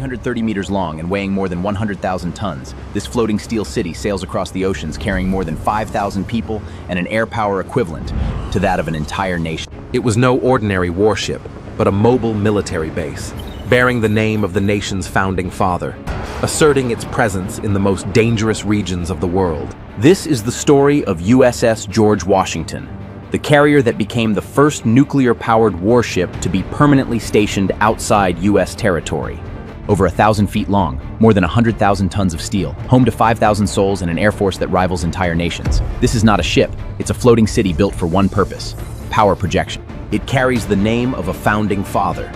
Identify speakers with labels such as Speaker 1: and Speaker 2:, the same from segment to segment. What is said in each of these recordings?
Speaker 1: 330 meters long and weighing more than 100,000 tons, this floating steel city sails across the oceans carrying more than 5,000 people and an air power equivalent to that of an entire nation.
Speaker 2: It was no ordinary warship, but a mobile military base, bearing the name of the nation's founding father, asserting its presence in the most dangerous regions of the world.
Speaker 1: This is the story of USS George Washington, the carrier that became the first nuclear-powered warship to be permanently stationed outside U.S. territory. Over 1,000 feet long, more than 100,000 tons of steel, home to 5,000 souls and an air force that rivals entire nations. This is not a ship, it's a floating city built for one purpose: power projection. It carries the name of a founding father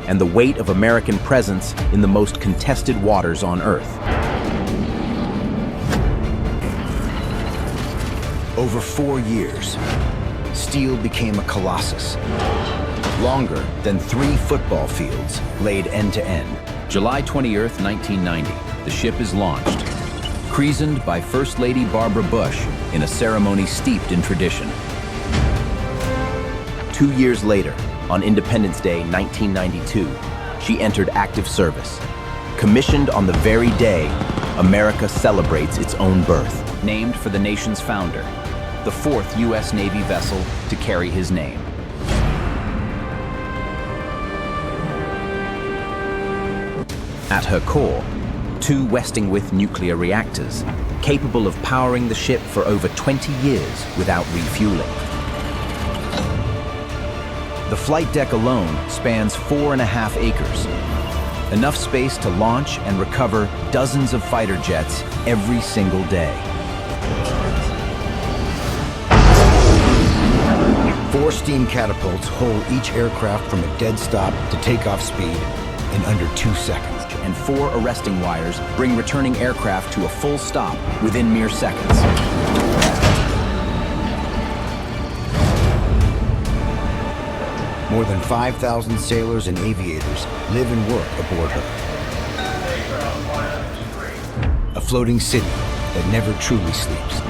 Speaker 1: and the weight of American presence in the most contested waters on Earth.
Speaker 3: Over 4 years, steel became a colossus, longer than 3 football fields laid end to end.
Speaker 1: July 20th, 1990, the ship is launched, christened by First Lady Barbara Bush in a ceremony steeped in tradition. 2 years later, on Independence Day 1992, she entered active service, commissioned on the very day America celebrates its own birth, named for the nation's founder, the 4th U.S. Navy vessel to carry his name. At her core, 2 Westinghouse nuclear reactors, capable of powering the ship for over 20 years without refueling. The flight deck alone spans 4.5 acres, enough space to launch and recover dozens of fighter jets every single day.
Speaker 3: 4 steam catapults hold each aircraft from a dead stop to takeoff speed in under 2 seconds.
Speaker 1: And 4 arresting wires bring returning aircraft to a full stop within mere seconds.
Speaker 3: More than 5,000 sailors and aviators live and work aboard her. A floating city that never truly sleeps.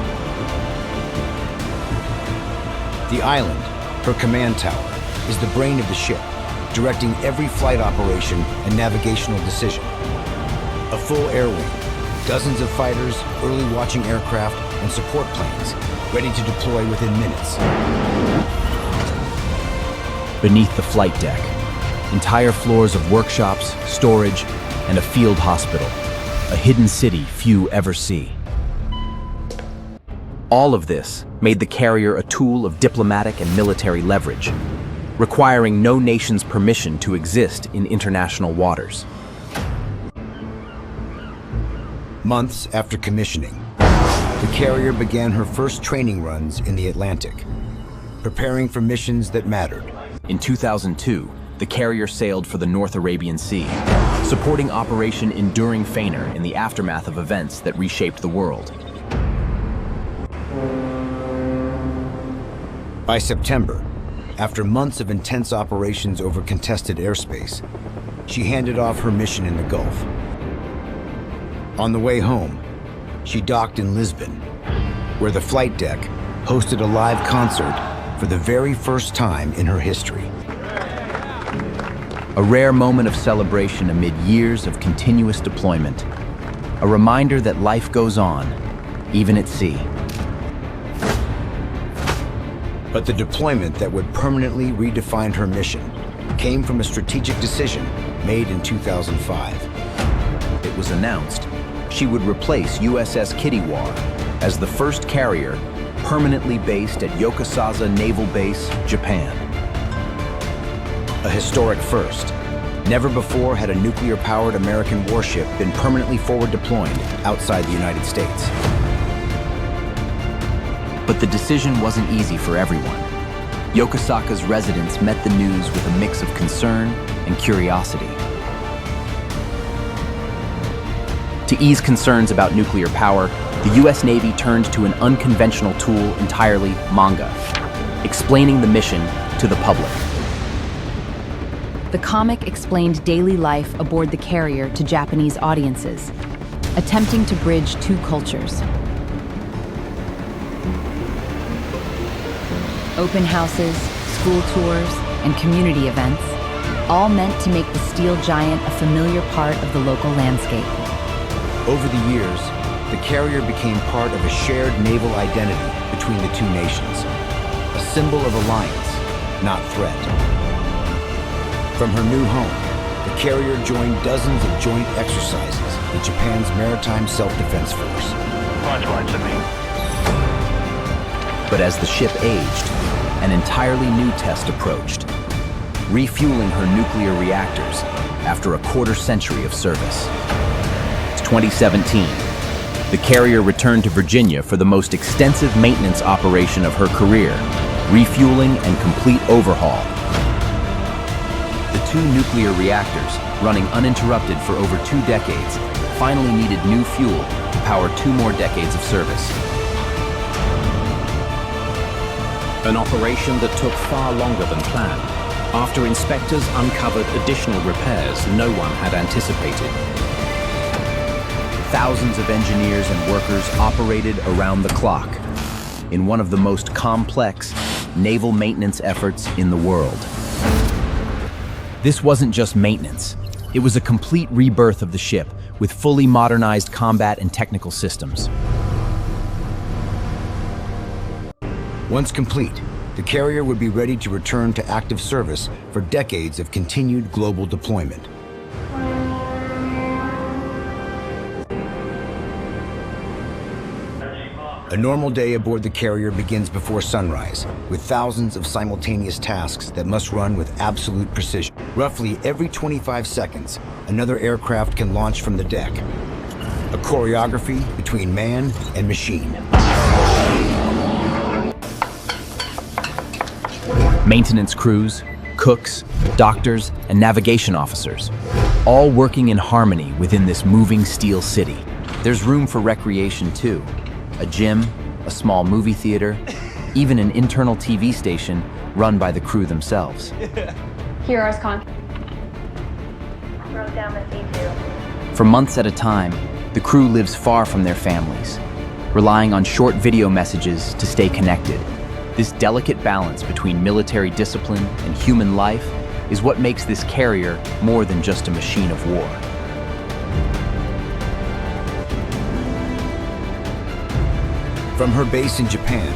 Speaker 3: The island, her command tower, is the brain of the ship, directing every flight operation and navigational decision. A full air wing, dozens of fighters, early watching aircraft, and support planes, ready to deploy within minutes.
Speaker 1: Beneath the flight deck, entire floors of workshops, storage, and a field hospital, a hidden city few ever see. All of this made the carrier a tool of diplomatic and military leverage, requiring no nation's permission to exist in international waters.
Speaker 3: Months after commissioning, the carrier began her first training runs in the Atlantic, preparing for missions that mattered.
Speaker 1: In 2002, the carrier sailed for the North Arabian Sea, supporting Operation Enduring Feigner in the aftermath of events that reshaped the world.
Speaker 3: By September, after months of intense operations over contested airspace, she handed off her mission in the Gulf. On the way home, she docked in Lisbon, where the flight deck hosted a live concert for the very first time in her history.
Speaker 1: A rare moment of celebration amid years of continuous deployment. A reminder that life goes on, even at sea.
Speaker 3: But the deployment that would permanently redefine her mission came from a strategic decision made in 2005.
Speaker 1: It was announced she would replace USS Kittiwah as the first carrier permanently based at Yokosuka Naval Base, Japan. A historic first. Never before had a nuclear-powered American warship been permanently forward deployed outside the United States. But the decision wasn't easy for everyone. Yokosuka's residents met the news with a mix of concern and curiosity. To ease concerns about nuclear power, the U.S. Navy turned to an unconventional tool entirely: manga, explaining the mission to the public.
Speaker 4: The comic explained daily life aboard the carrier to Japanese audiences, attempting to bridge 2 cultures. Open houses, school tours, and community events all meant to make the steel giant a familiar part of the local landscape.
Speaker 3: Over the years, the carrier became part of a shared naval identity between the two nations, a symbol of alliance, not threat. From her new home, the carrier joined dozens of joint exercises with Japan's Maritime Self-Defense Force.
Speaker 1: But as the ship aged, an entirely new test approached, refueling her nuclear reactors after a quarter-century of service. It's 2017. The carrier returned to Virginia for the most extensive maintenance operation of her career, Refueling and Complete Overhaul. The two nuclear reactors, running uninterrupted for over 2 decades, finally needed new fuel to power 2 more decades of service. An operation that took far longer than planned, after inspectors uncovered additional repairs no one had anticipated. Thousands of engineers and workers operated around the clock in one of the most complex naval maintenance efforts in the world. This wasn't just maintenance. It was a complete rebirth of the ship with fully modernized combat and technical systems.
Speaker 3: Once complete, the carrier would be ready to return to active service for decades of continued global deployment. A normal day aboard the carrier begins before sunrise, with thousands of simultaneous tasks that must run with absolute precision. Roughly every 25 seconds, another aircraft can launch from the deck. A choreography between man and machine.
Speaker 1: Maintenance crews, cooks, doctors, and navigation officers, all working in harmony within this moving steel city. There's room for recreation too. A gym, a small movie theater, even an internal TV station run by the crew themselves.
Speaker 5: Here are con. Wrote down the C2.
Speaker 1: For months at a time, the crew lives far from their families, relying on short video messages to stay connected. This delicate balance between military discipline and human life is what makes this carrier more than just a machine of war.
Speaker 3: From her base in Japan,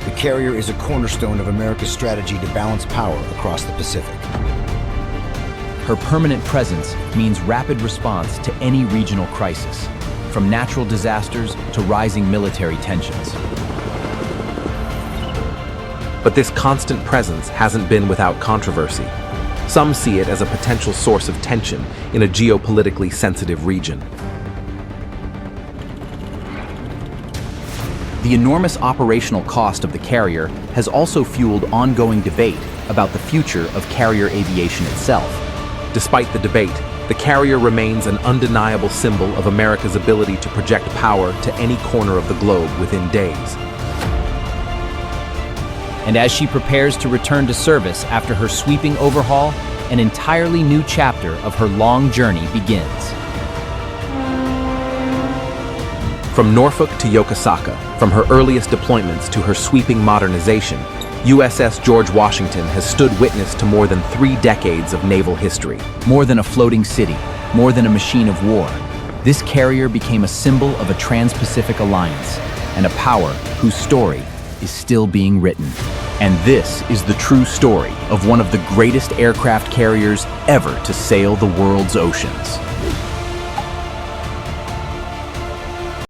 Speaker 3: the carrier is a cornerstone of America's strategy to balance power across the Pacific.
Speaker 1: Her permanent presence means rapid response to any regional crisis, from natural disasters to rising military tensions.
Speaker 2: But this constant presence hasn't been without controversy. Some see it as a potential source of tension in a geopolitically sensitive region.
Speaker 1: The enormous operational cost of the carrier has also fueled ongoing debate about the future of carrier aviation itself.
Speaker 2: Despite the debate, the carrier remains an undeniable symbol of America's ability to project power to any corner of the globe within days.
Speaker 1: And as she prepares to return to service after her sweeping overhaul, an entirely new chapter of her long journey begins.
Speaker 2: From Norfolk to Yokosuka, from her earliest deployments to her sweeping modernization, USS George Washington has stood witness to more than 3 decades of naval history.
Speaker 1: More than a floating city, more than a machine of war, this carrier became a symbol of a trans-Pacific alliance and a power whose story is still being written. And this is the true story of one of the greatest aircraft carriers ever to sail the world's oceans.